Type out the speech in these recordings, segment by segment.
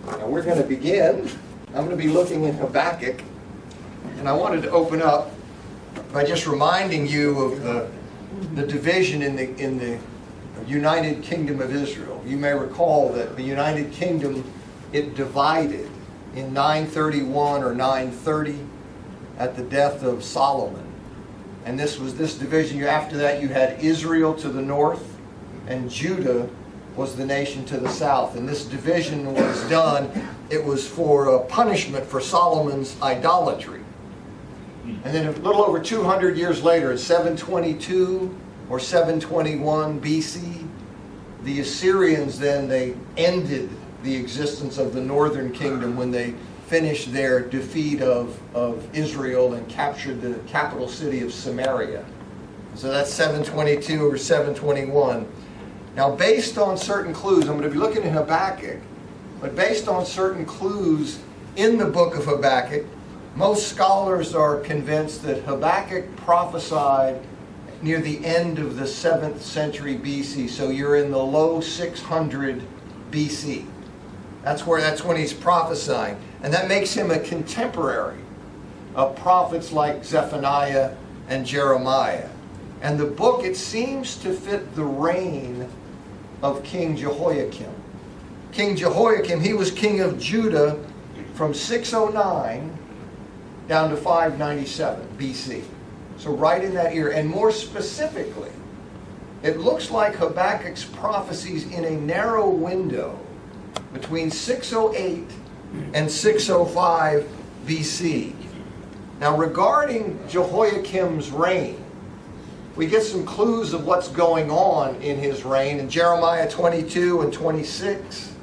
Now we're going to begin. I'm going to be looking in Habakkuk, and I wanted to open up by just reminding you of the division in the United Kingdom of Israel. You may recall that the United Kingdom, it divided in 931 or 930 at the death of Solomon. And this division. After that you had Israel to the north, and Judah was the nation to the south. And this division was done, it was for a punishment for Solomon's idolatry. And then a little over 200 years later, in 722 or 721 BC, the Assyrians then, they ended the existence of the northern kingdom when they finished their defeat of Israel and captured the capital city of Samaria. So that's 722 or 721. Now, based on certain clues, I'm going to be looking at Habakkuk, but based on certain clues in the book of Habakkuk, most scholars are convinced that Habakkuk prophesied near the end of the 7th century BC. So you're in the low 600 BC. That's when he's prophesying. And that makes him a contemporary of prophets like Zephaniah and Jeremiah. And the book, it seems to fit the reign of King Jehoiakim. King Jehoiakim, he was king of Judah from 609 down to 597 BC. So right in that era. And more specifically, it looks like Habakkuk's prophecies in a narrow window between 608 and 605 BC. Now, regarding Jehoiakim's reign, we get some clues of what's going on in his reign in Jeremiah 22 and 26.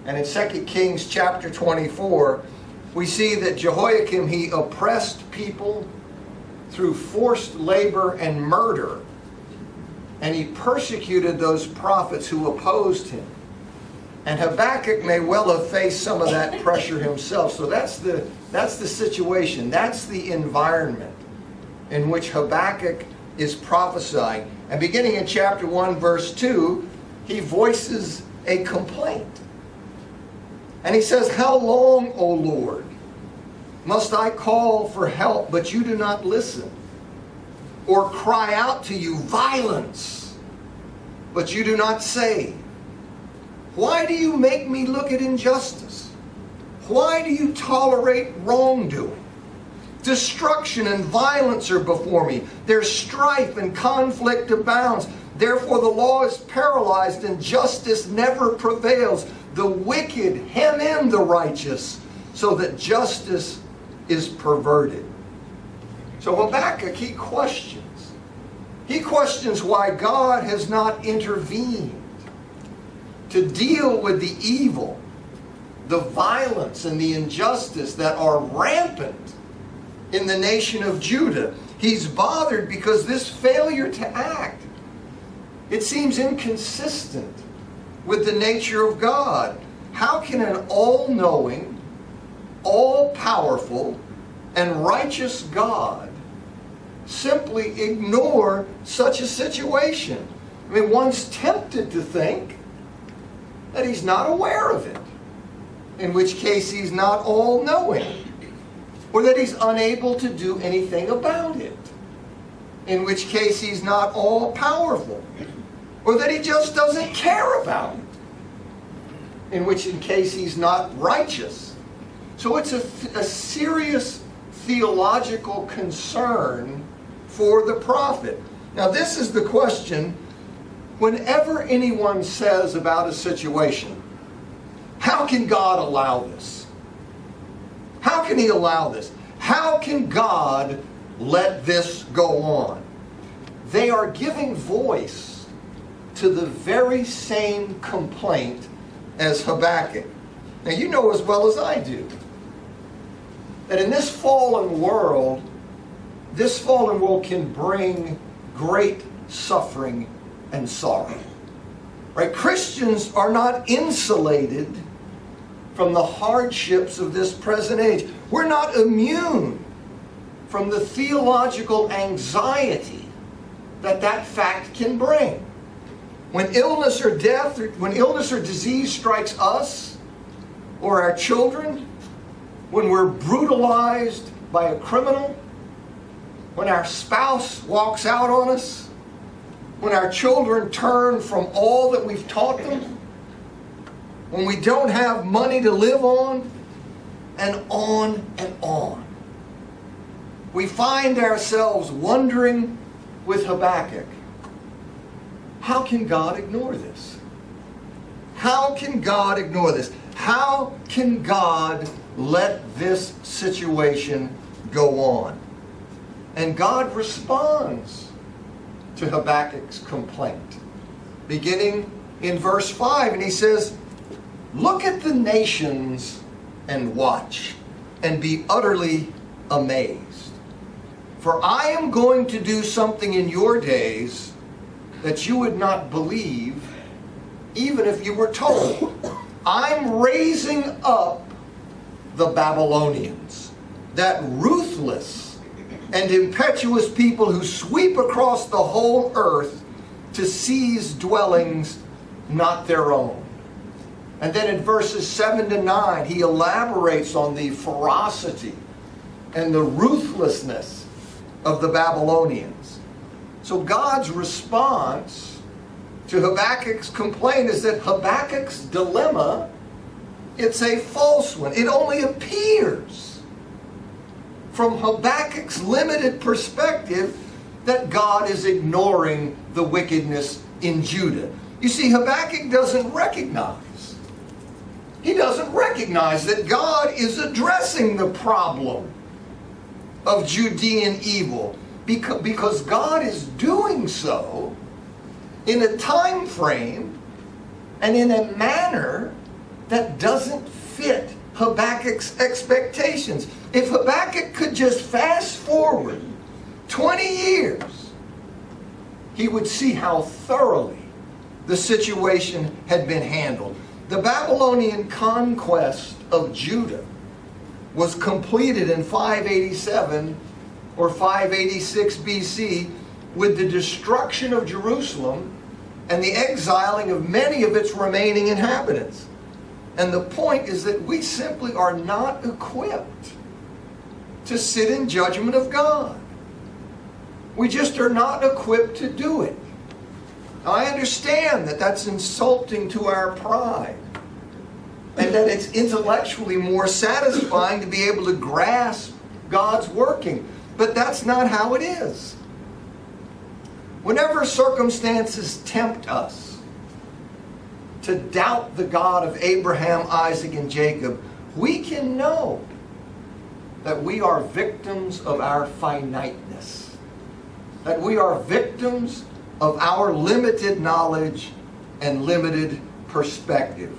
And in 2 Kings chapter 24, we see that Jehoiakim, he oppressed people through forced labor and murder. And he persecuted those prophets who opposed him. And Habakkuk may well have faced some of that pressure himself. So that's the situation. That's the environment in which Habakkuk is prophesying. And beginning in chapter 1, verse 2, he voices a complaint. And he says, "How long, O Lord, must I call for help, but you do not listen? Or cry out to you violence, but you do not save? Why do you make me look at injustice? Why do you tolerate wrongdoing? Destruction and violence are before me. There's strife and conflict abounds. Therefore the law is paralyzed and justice never prevails. The wicked hem in the righteous so that justice is perverted." So Habakkuk, he questions. He questions why God has not intervened to deal with the evil, the violence, and the injustice that are rampant in the nation of Judah. He's bothered because this failure to act, it seems inconsistent with the nature of God. How can an all-knowing, all-powerful, and righteous God simply ignore such a situation? I mean, one's tempted to think that he's not aware of it, in which case he's not all-knowing, or that he's unable to do anything about it, in which case he's not all-powerful, or that he just doesn't care about it, in case he's not righteous. So it's a serious theological concern for the prophet. Now this is the question whenever anyone says about a situation, how can God allow this? How can he allow this? How can God let this go on? They are giving voice to the very same complaint as Habakkuk. Now you know as well as I do that in this fallen world can bring great suffering and sorrow. Right? Christians are not insulated from the hardships of this present age. We're not immune from the theological anxiety that fact can bring. When illness or death, when illness or disease strikes us or our children, when we're brutalized by a criminal, when our spouse walks out on us, when our children turn from all that we've taught them, when we don't have money to live on, and on and on. We find ourselves wondering with Habakkuk, how can God ignore this? How can God ignore this? How can God let this situation go on? And God responds to Habakkuk's complaint, beginning in verse 5, and he says, "Look at the nations and watch, and be utterly amazed. For I am going to do something in your days that you would not believe, even if you were told. I'm raising up the Babylonians, that ruthless and impetuous people who sweep across the whole earth to seize dwellings not their own." And then in verses 7 to 9, he elaborates on the ferocity and the ruthlessness of the Babylonians. So God's response to Habakkuk's complaint is that Habakkuk's dilemma, it's a false one. It only appears from Habakkuk's limited perspective that God is ignoring the wickedness in Judah. You see, Habakkuk doesn't recognize. He doesn't recognize that God is addressing the problem of Judean evil, because God is doing so in a time frame and in a manner that doesn't fit Habakkuk's expectations. If Habakkuk could just fast forward 20 years, he would see how thoroughly the situation had been handled. The Babylonian conquest of Judah was completed in 587 or 586 BC with the destruction of Jerusalem and the exiling of many of its remaining inhabitants. And the point is that we simply are not equipped to sit in judgment of God. We just are not equipped to do it. Now, I understand that that's insulting to our pride, and that it's intellectually more satisfying to be able to grasp God's working. But that's not how it is. Whenever circumstances tempt us to doubt the God of Abraham, Isaac, and Jacob, we can know that we are victims of our finiteness, that we are victims of our limited knowledge and limited perspective.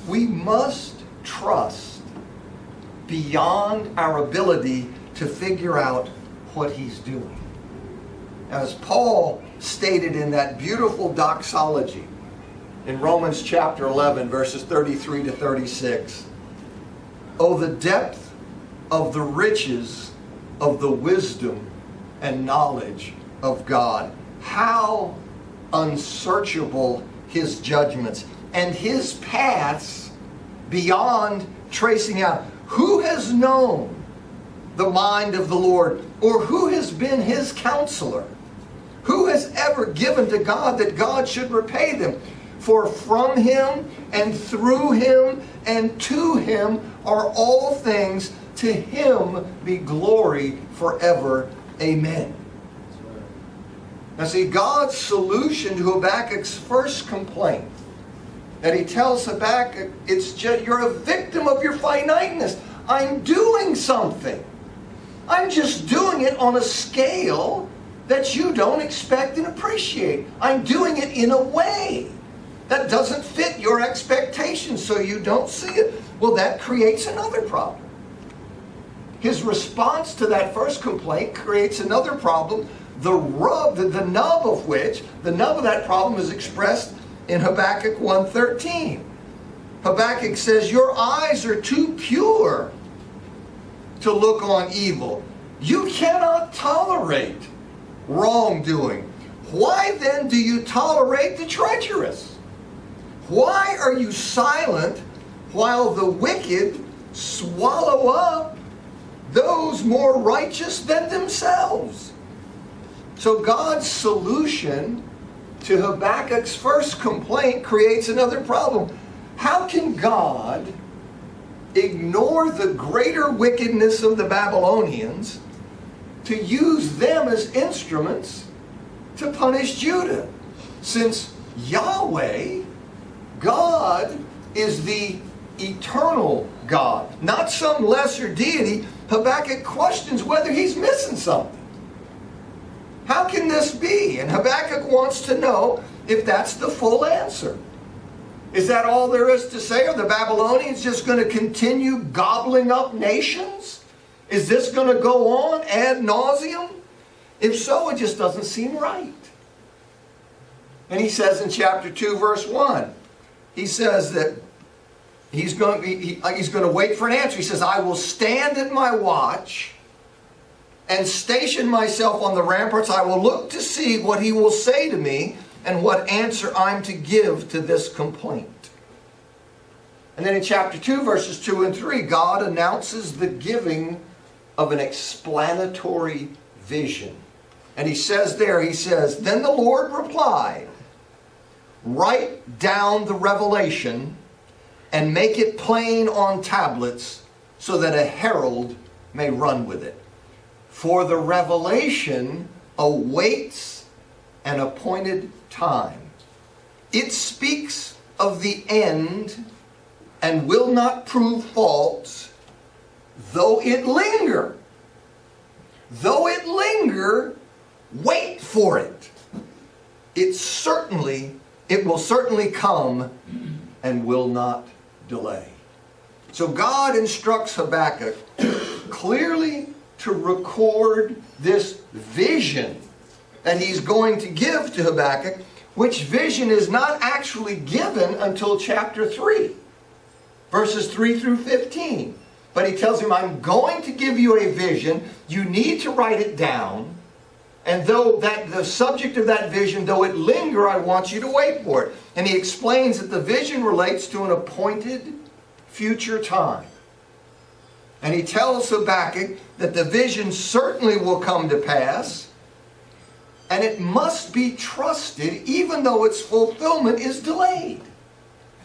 We must trust beyond our ability to figure out what He's doing. As Paul stated in that beautiful doxology in Romans chapter 11, verses 33 to 36, "Oh, the depth of the riches of the wisdom and knowledge of God. How unsearchable His judgments, and His paths beyond tracing out. Who has known the mind of the Lord, or who has been His counselor? Who has ever given to God that God should repay them? For from Him and through Him and to Him are all things. To Him be glory forever. Amen." Now see, God's solution to Habakkuk's first complaint, that he tells Habakkuk, it's just, you're a victim of your finiteness. I'm doing something. I'm just doing it on a scale that you don't expect and appreciate. I'm doing it in a way that doesn't fit your expectations, so you don't see it. Well, that creates another problem. His response to that first complaint creates another problem, the nub of that problem is expressed in Habakkuk 1:13. Habakkuk says, "Your eyes are too pure to look on evil. You cannot tolerate wrongdoing. Why then do you tolerate the treacherous? Why are you silent while the wicked swallow up those more righteous than themselves? So God's solution to Habakkuk's first complaint creates another problem. How can God ignore the greater wickedness of the Babylonians to use them as instruments to punish Judah? Since Yahweh, God, is the eternal God, not some lesser deity, Habakkuk questions whether he's missing something. How can this be? And Habakkuk wants to know if that's the full answer. Is that all there is to say? Are the Babylonians just going to continue gobbling up nations? Is this going to go on ad nauseum? If so, it just doesn't seem right. And he says in chapter 2, verse 1, he says that he's going to wait for an answer. He says, I will stand at my watch and station myself on the ramparts. I will look to see what he will say to me and what answer I'm to give to this complaint. And then in chapter 2, verses 2 and 3, God announces the giving of an explanatory vision. And he says there, he says, then the Lord replied, write down the revelation and make it plain on tablets so that a herald may run with it. For the revelation awaits an appointed time. It speaks of the end and will not prove false, though it linger. Though it linger, wait for it. It will certainly come and will not delay. So God instructs Habakkuk clearly to record this vision that he's going to give to Habakkuk, which vision is not actually given until chapter 3, verses 3 through 15. But he tells him, I'm going to give you a vision. You need to write it down. And though the subject of that vision, though it linger, I want you to wait for it. And he explains that the vision relates to an appointed future time. And he tells Habakkuk that the vision certainly will come to pass, and it must be trusted even though its fulfillment is delayed.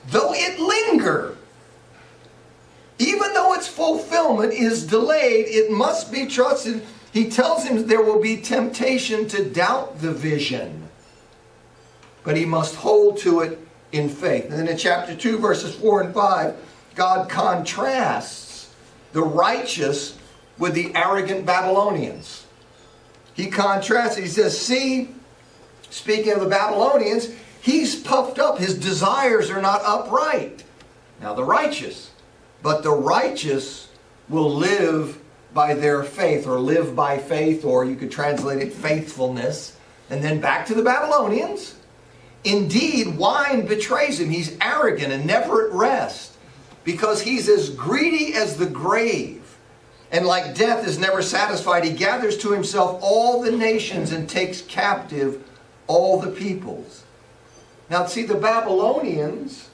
Though it linger, even though its fulfillment is delayed, it must be trusted. He tells him there will be temptation to doubt the vision, but he must hold to it in faith. And then in chapter 2, verses 4 and 5, God contrasts the righteous with the arrogant Babylonians. He contrasts it. He says, see, speaking of the Babylonians, he's puffed up. His desires are not upright. Now the righteous. But the righteous will live by their faith, or live by faith, or you could translate it faithfulness. And then back to the Babylonians. Indeed, wine betrays him. He's arrogant and never at rest, because he's as greedy as the grave. And like death is never satisfied, he gathers to himself all the nations and takes captive all the peoples. Now see, the Babylonians,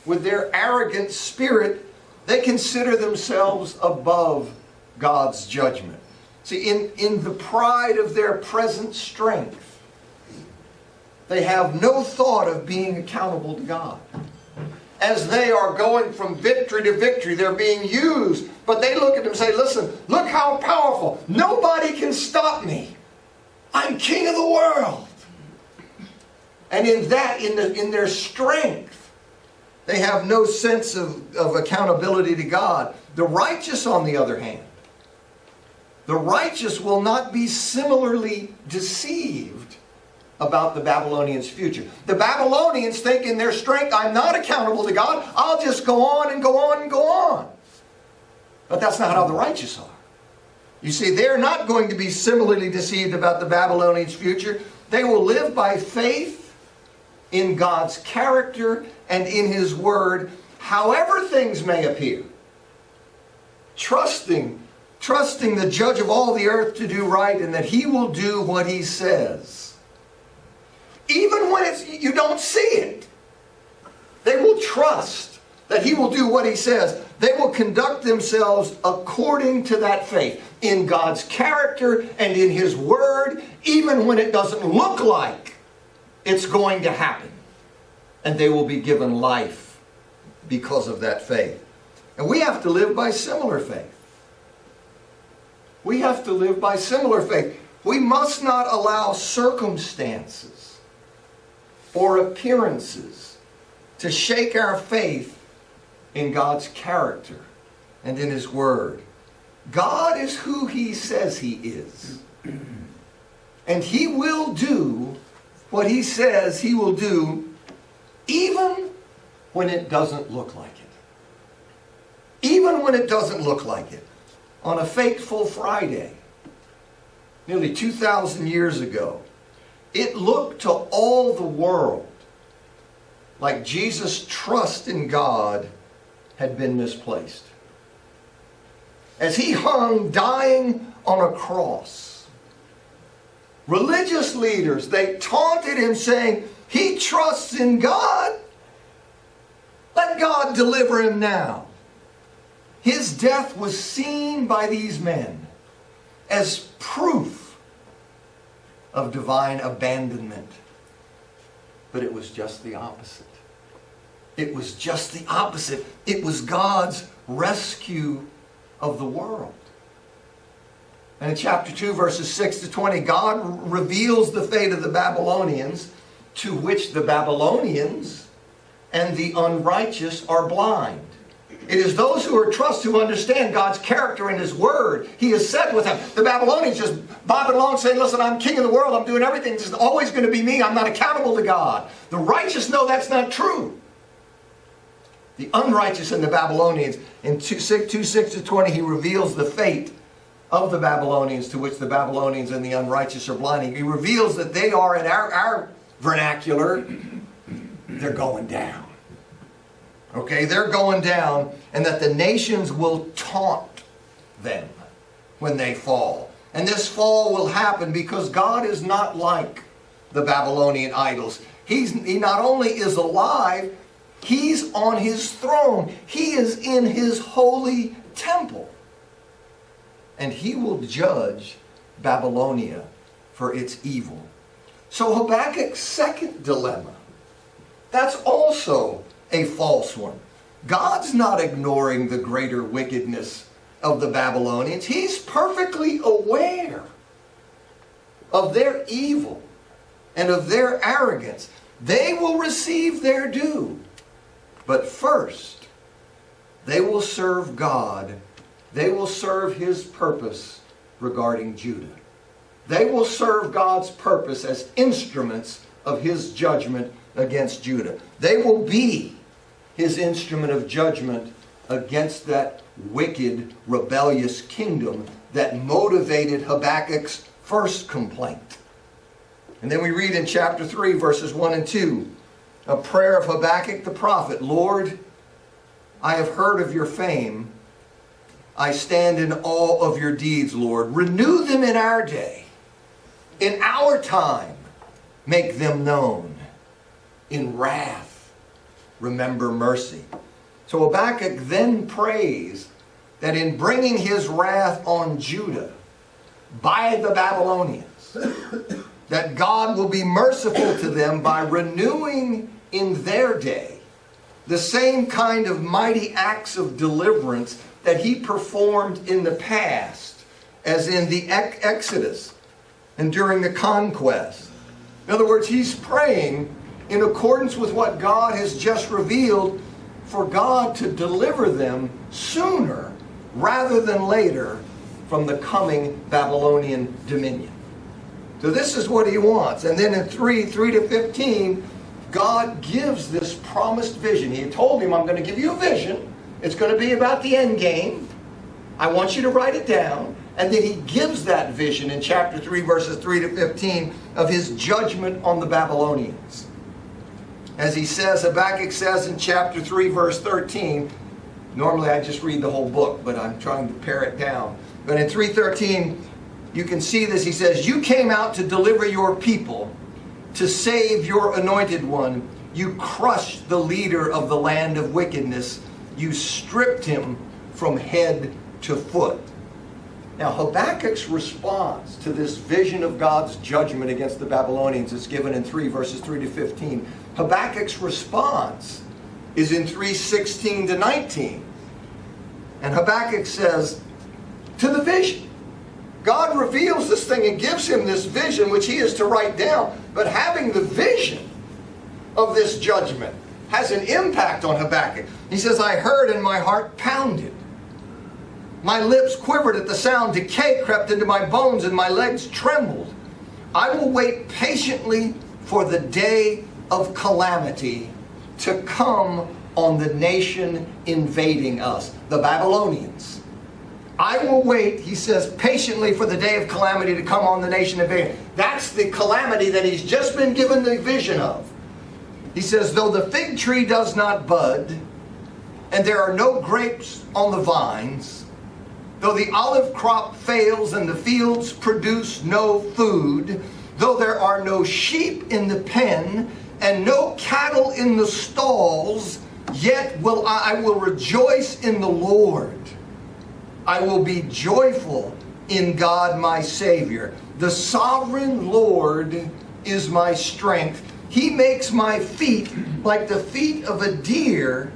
with their arrogant spirit, they consider themselves above God's judgment. See, in the pride of their present strength, they have no thought of being accountable to God. As they are going from victory to victory, they're being used. But they look at them and say, listen, look how powerful. Nobody can stop me. I'm king of the world. And in that, in their strength, they have no sense of accountability to God. The righteous, on the other hand, the righteous will not be similarly deceived about the Babylonians' future. The Babylonians think in their strength, I'm not accountable to God. I'll just go on and go on and go on. But that's not how the righteous are. You see, they're not going to be similarly deceived about the Babylonians' future. They will live by faith in God's character and in His Word, however things may appear. Trusting the judge of all the earth to do right, and that He will do what He says. Even when you don't see it. They will trust that He will do what He says. They will conduct themselves according to that faith in God's character and in His Word, even when it doesn't look like it's going to happen. And they will be given life because of that faith. And we have to live by similar faith. We have to live by similar faith. We must not allow circumstances or appearances to shake our faith in God's character and in His Word. God is who He says He is. And He will do what He says He will do, even when it doesn't look like it. Even when it doesn't look like it. On a fateful Friday, nearly 2,000 years ago, it looked to all the world like Jesus' trust in God had been misplaced. As He hung dying on a cross, religious leaders, they taunted Him saying, He trusts in God. Let God deliver Him now. His death was seen by these men as proof of divine abandonment. But it was just the opposite. It was just the opposite. It was God's rescue of the world. And in chapter 2, verses 6 to 20, God reveals the fate of the Babylonians, to which the Babylonians and the unrighteous are blind. It is those who are trust who understand God's character and His Word. He has said with them. The Babylonians just bobbing along saying, listen, I'm king of the world. I'm doing everything. It's always going to be me. I'm not accountable to God. The righteous know that's not true. The unrighteous and the Babylonians, in 2:6 to 20, He reveals the fate of the Babylonians, to which the Babylonians and the unrighteous are blind. He reveals that they are, in our vernacular, they're going down. Okay, they're going down, and that the nations will taunt them when they fall. And this fall will happen because God is not like the Babylonian idols. He not only is alive, He's on His throne. He is in His holy temple. And He will judge Babylonia for its evil. So Habakkuk's second dilemma, that's also a false one. God's not ignoring the greater wickedness of the Babylonians. He's perfectly aware of their evil and of their arrogance. They will receive their due. But first, they will serve God. They will serve His purpose regarding Judah. They will serve God's purpose as instruments of His judgment against Judah. They will be His instrument of judgment against that wicked, rebellious kingdom that motivated Habakkuk's first complaint. And then we read in chapter 3, verses 1 and 2, a prayer of Habakkuk the prophet. Lord, I have heard of your fame. I stand in awe of your deeds, Lord. Renew them in our day. In our time, make them known. In wrath, remember mercy. So Habakkuk then prays that in bringing his wrath on Judah by the Babylonians, that God will be merciful to them by renewing in their day the same kind of mighty acts of deliverance that He performed in the past, as in the Exodus and during the conquest. In other words, he's praying in accordance with what God has just revealed, for God to deliver them sooner rather than later from the coming Babylonian dominion. So this is what he wants. And then in 3 to 15, God gives this promised vision. He told him, I'm going to give you a vision. It's going to be about the end game. I want you to write it down. And then he gives that vision in chapter 3, verses 3 to 15, of his judgment on the Babylonians. As he says, Habakkuk says in chapter 3, verse 13, normally I just read the whole book, but I'm trying to pare it down. But in 3:13, you can see this. He says, you came out to deliver your people to save your anointed one. You crushed the leader of the land of wickedness. You stripped him from head to foot. Now Habakkuk's response to this vision of God's judgment against the Babylonians is given in 3 verses 3 to 15. Habakkuk's response is in 3:16 to 19. And Habakkuk says, to the vision. God reveals this thing and gives him this vision which he is to write down. But having the vision of this judgment has an impact on Habakkuk. He says, I heard and my heart pounded. My lips quivered at the sound. Decay crept into my bones and my legs trembled. I will wait patiently for the day of calamity to come on the nation invading us, the Babylonians. I will wait, he says, patiently for the day of calamity to come on the nation invading. That's the calamity that he's just been given the vision of. He says, though the fig tree does not bud, and there are no grapes on the vines, though the olive crop fails and the fields produce no food, though there are no sheep in the pen and no cattle in the stalls, yet I will rejoice in the Lord. I will be joyful in God my Savior. The sovereign Lord is my strength. He makes my feet like the feet of a deer.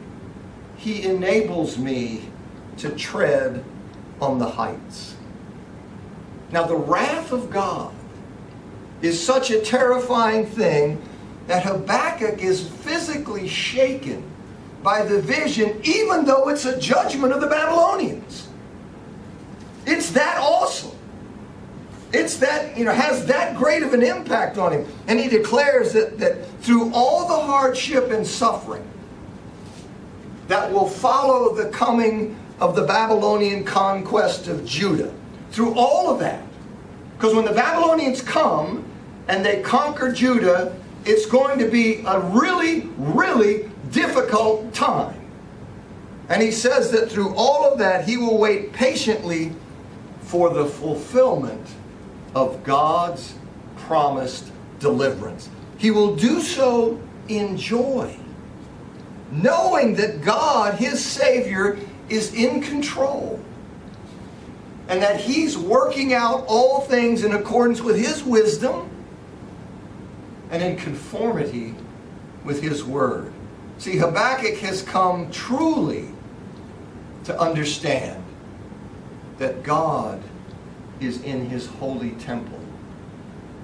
He enables me to tread on the heights. Now the wrath of God is such a terrifying thing that Habakkuk is physically shaken by the vision, even though it's a judgment of the Babylonians. It's that awesome. It's that, has that great of an impact on him. And he declares that through all the hardship and suffering that will follow the coming of the Babylonian conquest of Judah, through all of that, because when the Babylonians come and they conquer Judah, it's going to be a really, really difficult time. And he says that through all of that, he will wait patiently for the fulfillment of God's promised deliverance. He will do so in joy, knowing that God, his Savior, is in control, and that he's working out all things in accordance with his wisdom and in conformity with his word. See, Habakkuk has come truly to understand that God is in his holy temple,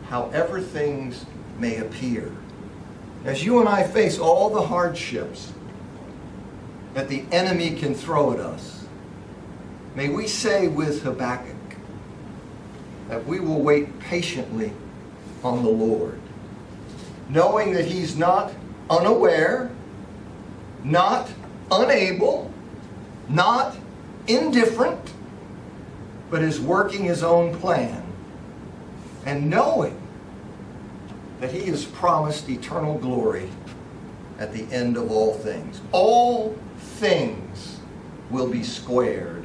however things may appear. As you and I face all the hardships that the enemy can throw at us, may we say with Habakkuk that we will wait patiently on the Lord, knowing that he's not unaware, not unable, not indifferent, but is working his own plan, and knowing that he has promised eternal glory at the end of all things. All things will be squared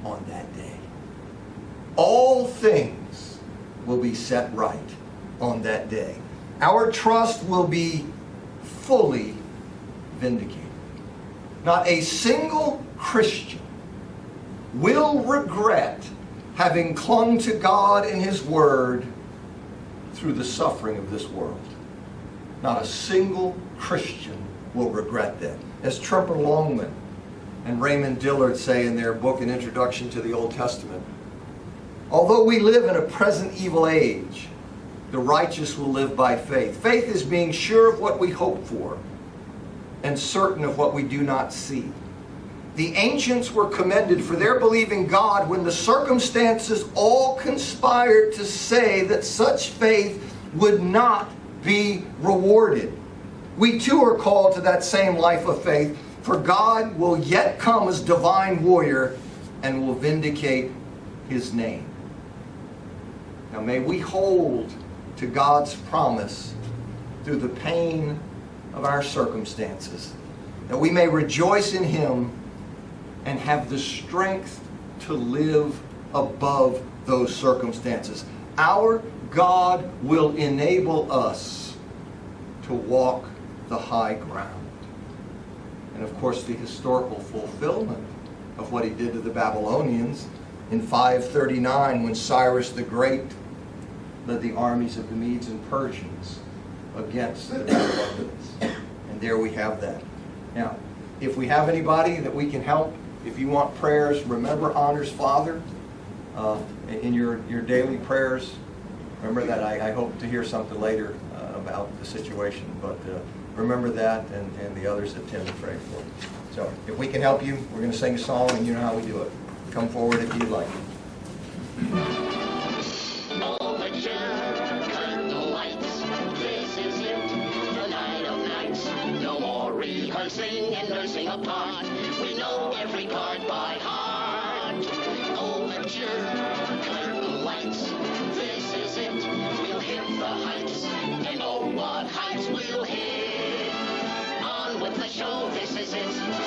on that day. All things will be set right on that day. Our trust will be fully vindicated. Not a single Christian will regret having clung to God and his word through the suffering of this world. Not a single Christian will regret that. As Tremper Longman and Raymond Dillard say in their book, An Introduction to the Old Testament, although we live in a present evil age, the righteous will live by faith. Faith is being sure of what we hope for and certain of what we do not see. The ancients were commended for their believing God when the circumstances all conspired to say that such faith would not be rewarded. We too are called to that same life of faith, for God will yet come as divine warrior and will vindicate his name. Now may we hold to God's promise through the pain of our circumstances, that we may rejoice in him and have the strength to live above those circumstances. Our God will enable us to walk the high ground. And of course, the historical fulfillment of what he did to the Babylonians in 539, when Cyrus the Great led the armies of the Medes and Persians against the Babylonians. And there we have that. Now, if we have anybody that we can help, if you want prayers, remember Honor's father in your daily prayers. Remember that. I hope to hear something later about the situation, but remember that and the others that Tim prayed for. So if we can help you, we're going to sing a song, and you know how we do it. Come forward if you'd like. Rehearsing and nursing a part, we know every part by heart. Overture, curtain lights, this is it. We'll hit the heights, and oh, what heights we'll hit. On with the show, this is it.